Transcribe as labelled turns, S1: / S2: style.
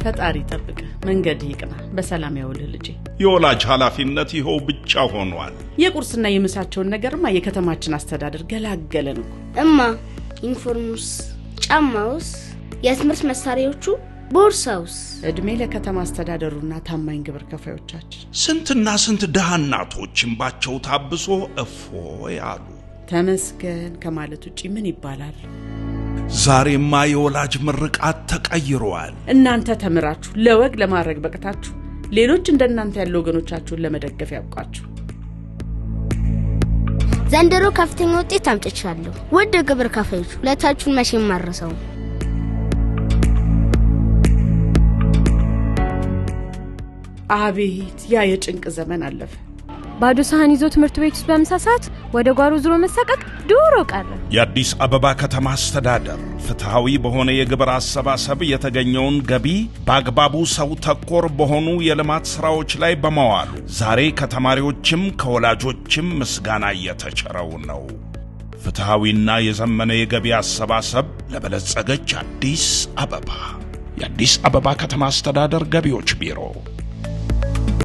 S1: ፈጣሪ ጠብቀ መንገድ ይቅና በሰላም ያውልህ ልጄ
S2: የወላጅ ኃላፊነት ይኸው ብቻ ሆኗል
S1: የቁርስና የምሳቸውን ነገርማ የከተማችን አስተዳደር ገላገለን
S3: እማ ዩኒፎርሙስ ጫማውስ የትምህርት መሳሪያዎቹ ቦርሳውስ
S1: እድሜ ለከተማ አስተዳደሩና ታማኝ ግብር ከፋዮቻችን
S2: ስንትና ስንት ደሃ እናቶች እንባቸው ታብሶ እፎይ አሉ
S1: ተመስገን ከማለት ውጪ ምን ይባላል
S2: ዛሬማ የወላጅ ምርቃት ተቀይሯል
S1: እናንተ ተምራችሁ ለወግ ለማድረግ በቀታችሁ ሌሎች እንደናንተ ያሉ ወገኖቻችሁን ለመደገፍ ያብቃችሁ
S3: ዘንድሮ ከፍተኛ ውጤት አምጥቻለሁ ወደ ግብር ከፋዮች ሁለታችሁን መቼም ማረሰው
S1: አቤት ያ የጭንቅ ዘመን አለፈ
S4: ባዶ ሳህን ይዞ ትምህርት ቤት ውስጥ በመሳሳት ወደ ጓሮ ዝሮ መሳቀቅ ዱሮ ቀረ
S2: የአዲስ አበባ ከተማ አስተዳደር ፍትሃዊ በሆነ የግብር አሰባሰብ የተገኘውን ገቢ በአግባቡ ሰው ተኮር በሆኑ የልማት ስራዎች ላይ በመዋሉ ዛሬ ከተማሪዎችም ከወላጆችም ምስጋና እየተቸረው ነው ፍትሃዊና የዘመነ የገቢ አሰባሰብ ለበለጸገች አዲስ አበባ የአዲስ አበባ ከተማ አስተዳደር ገቢዎች ቢሮ